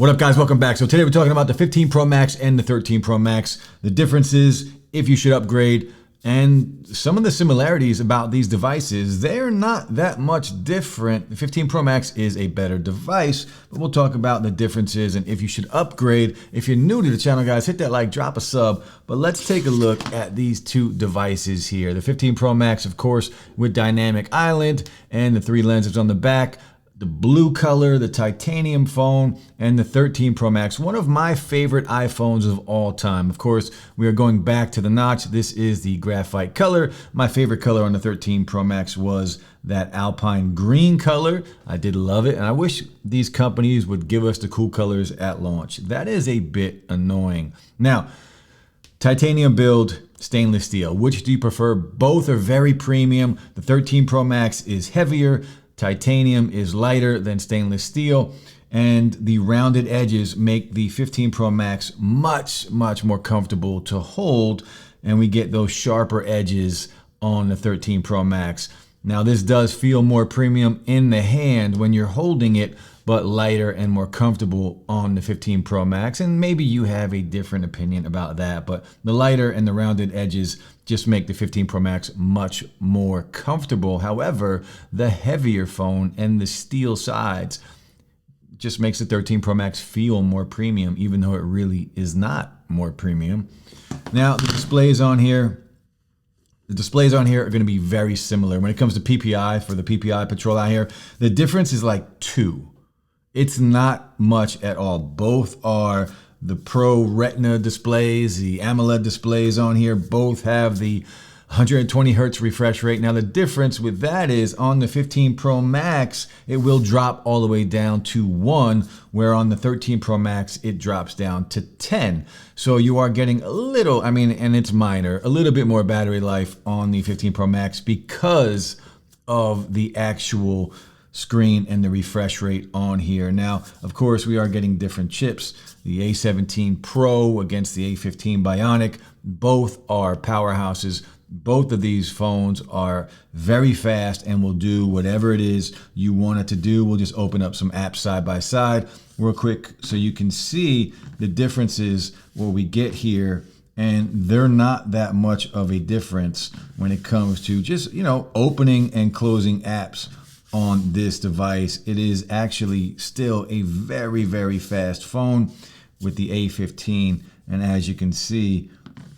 What up, guys? Welcome back. So today we're talking about the 15 Pro Max and the 13 Pro Max, the differences, if you should upgrade, and some of the similarities about these devices. They're not that much different. The 15 Pro Max is a better device, but we'll talk about the differences and if you should upgrade. If you're new to the channel, guys, hit that like, drop a sub. But let's take a look at these two devices here. The 15 Pro Max, of course, with dynamic island and the 3 lenses on the back. The blue color, the titanium phone, and the 13 Pro Max, one of my favorite iPhones of all time. Of course, we are going back to the notch. This is the graphite color. My favorite color on the 13 Pro Max was that alpine green color. I did love it, and I wish these companies would give us the cool colors at launch. That is a bit annoying. Now, titanium build, stainless steel. Which do you prefer? Both are very premium. The 13 Pro Max is heavier. Titanium is lighter than stainless steel, and the rounded edges make the 15 Pro Max much more comfortable to hold, and we get those sharper edges on the 13 Pro Max. Now, this does feel more premium in the hand when you're holding it, but lighter and more comfortable on the 15 Pro Max. And maybe you have a different opinion about that, but the lighter and the rounded edges just make the 15 Pro Max much more comfortable. However, the heavier phone and the steel sides just makes the 13 Pro Max feel more premium, even though it really is not more premium. Now, the displays on here are going to be very similar. When it comes to PPI, for the PPI patrol out here, the difference is like 2. It's not much at all. Both are the Pro Retina displays, the AMOLED displays on here. Both have the 120 hertz refresh rate. Now, the difference with that is on the 15 Pro Max, it will drop all the way down to 1, where on the 13 Pro Max, it drops down to 10. So you are getting a little, and it's minor, a little bit more battery life on the 15 Pro Max because of the actual screen and the refresh rate on here. Now, of course, we are getting different chips. The A17 Pro against the A15 Bionic. Both are powerhouses. Both of these phones are very fast and will do whatever it is you want it to do. We'll just open up some apps side by side real quick so you can see the differences what we get here. And they're not that much of a difference when it comes to just, opening and closing apps on this device. It is actually still a very fast phone with the A15. And as you can see,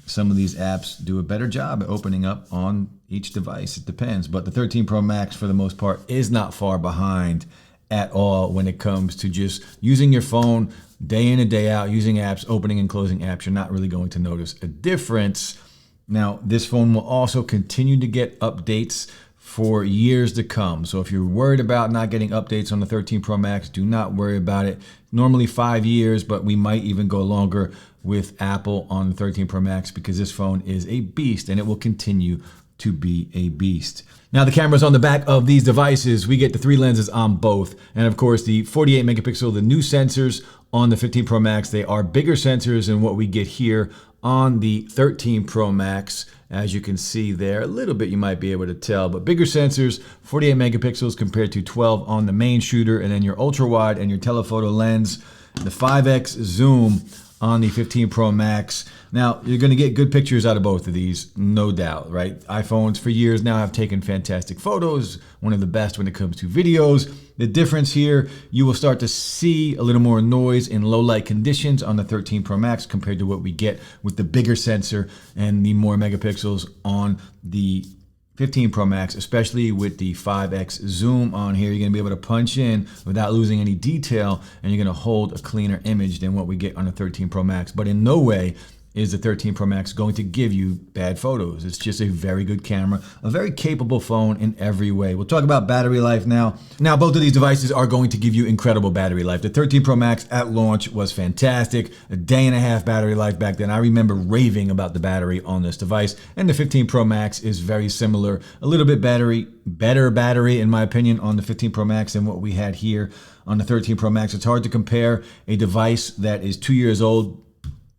some of these apps do a better job at opening up on each device. It depends. But the 13 Pro Max, for the most part, is not far behind at all when it comes to just using your phone day in and day out, using apps, opening and closing apps. You're not really going to notice a difference. Now, this phone will also continue to get updates for years to come. So if you're worried about not getting updates on the 13 Pro Max, do not worry about it. Normally 5 years, but we might even go longer with Apple on the 13 Pro Max because this phone is a beast and it will continue to be a beast. Now, the cameras on the back of these devices, we get the 3 lenses on both. And of course, the 48 megapixel, the new sensors on the 15 Pro Max, they are bigger sensors than what we get here on the 13 Pro Max. As you can see there, a little bit you might be able to tell, but bigger sensors, 48 megapixels compared to 12 on the main shooter, and then your ultra wide and your telephoto lens, the 5x zoom on the 15 Pro Max. Now, you're going to get good pictures out of both of these, no doubt, right? iPhones for years now have taken fantastic photos, one of the best when it comes to videos. The difference here, you will start to see a little more noise in low light conditions on the 13 Pro Max compared to what we get with the bigger sensor and the more megapixels on the 15 Pro Max, especially with the 5x zoom on here. You're going to be able to punch in without losing any detail, and you're going to hold a cleaner image than what we get on the 13 Pro Max. But in no way is the 13 Pro Max going to give you bad photos. It's just a very good camera, a very capable phone in every way. We'll talk about battery life now. Now, both of these devices are going to give you incredible battery life. The 13 Pro Max at launch was fantastic. A day and a half battery life back then. I remember raving about the battery on this device. And the 15 Pro Max is very similar. A little bit better battery, in my opinion, on the 15 Pro Max than what we had here on the 13 Pro Max. It's hard to compare a device that is 2 years old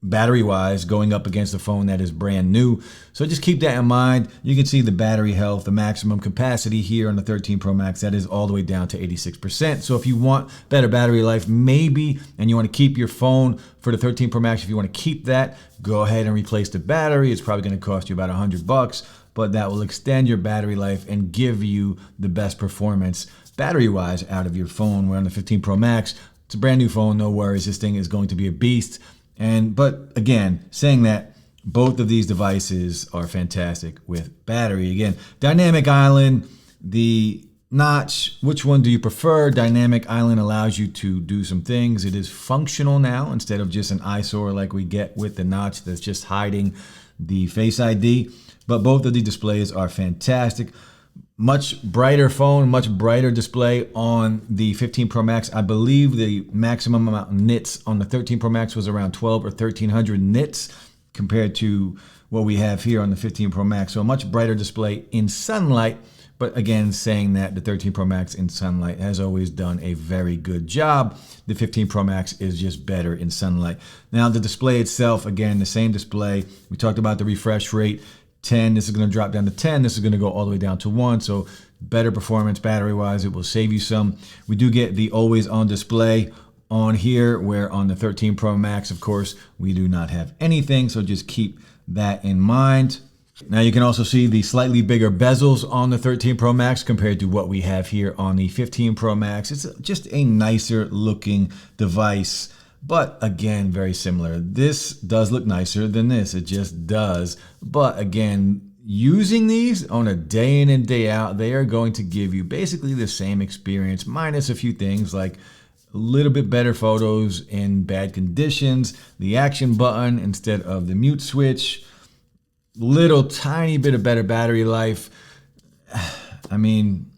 battery wise, going up against a phone that is brand new. So just keep that in mind. You can see the battery health, the maximum capacity here on the 13 Pro Max, that is all the way down to 86%. So if you want better battery life, maybe, and you want to keep your phone for the 13 Pro Max, if you want to keep that, go ahead and replace the battery. It's probably going to cost you about $100, but that will extend your battery life and give you the best performance battery wise out of your phone. Where on the 15 Pro Max, it's a brand new phone, no worries. This thing is going to be a beast. But again, saying that, both of these devices are fantastic with battery. Again, Dynamic Island, the notch, which one do you prefer? Dynamic Island allows you to do some things. It is functional now instead of just an eyesore like we get with the notch that's just hiding the Face ID. But both of the displays are fantastic. Much brighter phone, much brighter display on the 15 Pro Max. I believe the maximum amount of nits on the 13 Pro Max was around 12 or 1300 nits compared to what we have here on the 15 Pro Max. So a much brighter display in sunlight. But again, saying that, the 13 Pro Max in sunlight has always done a very good job. The 15 Pro Max is just better in sunlight. Now the display itself, again, the same display. We talked about the refresh rate. 10, this is going to drop down to 10, this is going to go all the way down to 1, so better performance battery wise. It will save you some. We do get the always on display on here, where on the 13 Pro Max, of course, we do not have anything, so just keep that in mind. Now you can also see the slightly bigger bezels on the 13 Pro Max compared to what we have here on the 15 Pro Max. It's just a nicer looking device. But again, very similar. This does look nicer than this. It just does. But again, using these on a day in and day out, they are going to give you basically the same experience, minus a few things like a little bit better photos in bad conditions, the action button instead of the mute switch, little tiny bit of better battery life. I mean,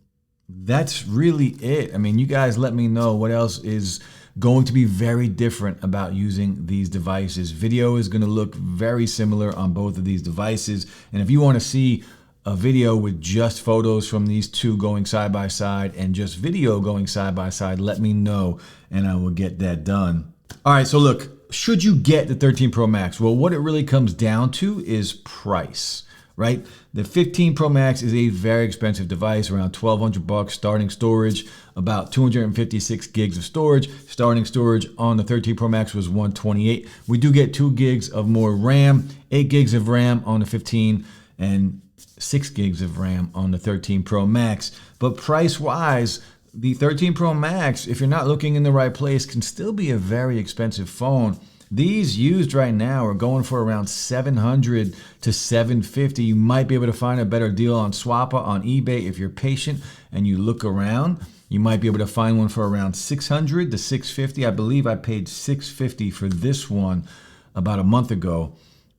that's really it. I mean, you guys let me know what else is going to be very different about using these devices. Video is going to look very similar on both of these devices. And if you want to see a video with just photos from these two going side by side and just video going side by side, let me know and I will get that done. All right, so look, should you get the 13 Pro Max? Well, what it really comes down to is price, right? The 15 Pro Max is a very expensive device, around $1,200 starting storage, about 256 gigs of storage. Starting storage on the 13 Pro Max was 128. We do get 2 gigs of more RAM, 8 gigs of RAM on the 15, and 6 gigs of RAM on the 13 Pro Max. But price-wise, the 13 Pro Max, if you're not looking in the right place, can still be a very expensive phone. These used right now are going for around $700 to $750. You might be able to find a better deal on Swappa, on eBay. If you're patient and you look around, you might be able to find one for around $600 to $650. I believe I paid $650 for this one about a month ago.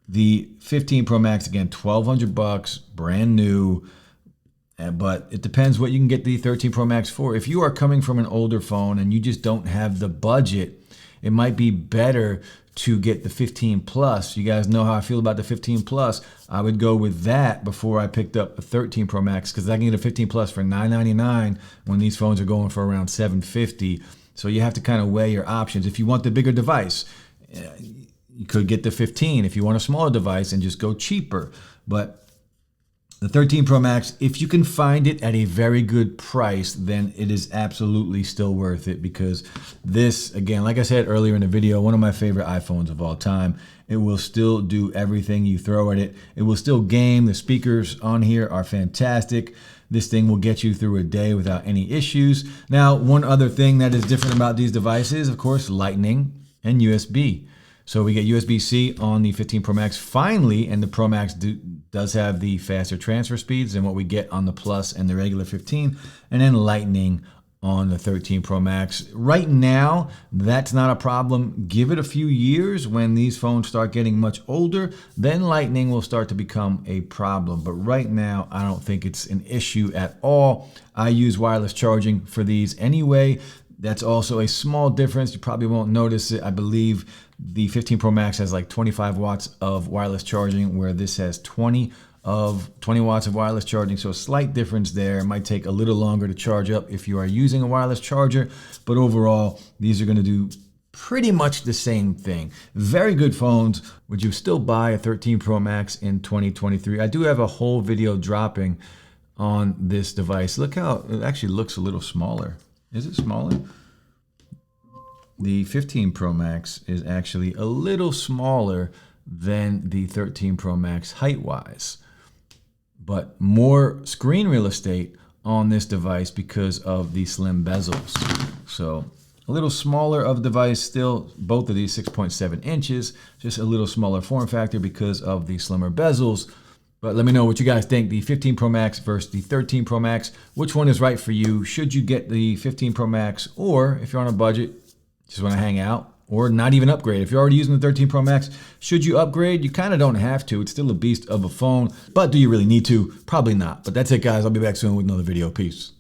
The 15 Pro Max, again, $1,200, brand new. But it depends what you can get the 13 Pro Max for. If you are coming from an older phone and you just don't have the budget, it might be better to get the 15 Plus. You guys know how I feel about the 15 Plus. I would go with that before I picked up a 13 Pro Max, because I can get a 15 Plus for $999 when these phones are going for around $750. So you have to kind of weigh your options. If you want the bigger device, you could get the 15. If you want a smaller device and just go cheaper. But the 13 Pro Max, if you can find it at a very good price, then it is absolutely still worth it, because this, again, like I said earlier in the video, one of my favorite iPhones of all time. It will still do everything you throw at it. It will still game. The speakers on here are fantastic. This thing will get you through a day without any issues. Now, one other thing that is different about these devices, of course, Lightning and USB. So we get USB-C on the 15 Pro Max finally, and the Pro Max does have the faster transfer speeds than what we get on the Plus and the regular 15, and then Lightning on the 13 Pro Max. Right now, that's not a problem. Give it a few years. When these phones start getting much older, then Lightning will start to become a problem. But right now, I don't think it's an issue at all. I use wireless charging for these anyway. That's also a small difference. You probably won't notice it. I believe the 15 Pro Max has like 25 watts of wireless charging, where this has 20 watts of wireless charging. So a slight difference there. It might take a little longer to charge up if you are using a wireless charger, but overall, these are going to do pretty much the same thing. Very good phones. Would you still buy a 13 Pro Max in 2023? I do have a whole video dropping on this device. Look how it actually looks a little smaller. Is it smaller? The 15 Pro Max is actually a little smaller than the 13 Pro Max height-wise, but more screen real estate on this device because of the slim bezels. So a little smaller of device still, both of these 6.7 inches, just a little smaller form factor because of the slimmer bezels. But let me know what you guys think, the 15 Pro Max versus the 13 Pro Max. Which one is right for you? Should you get the 15 Pro Max, or if you're on a budget, just want to hang out, or not even upgrade? If you're already using the 13 Pro Max, should you upgrade? You kind of don't have to. It's still a beast of a phone, but do you really need to? Probably not. But that's it, guys. I'll be back soon with another video. Peace.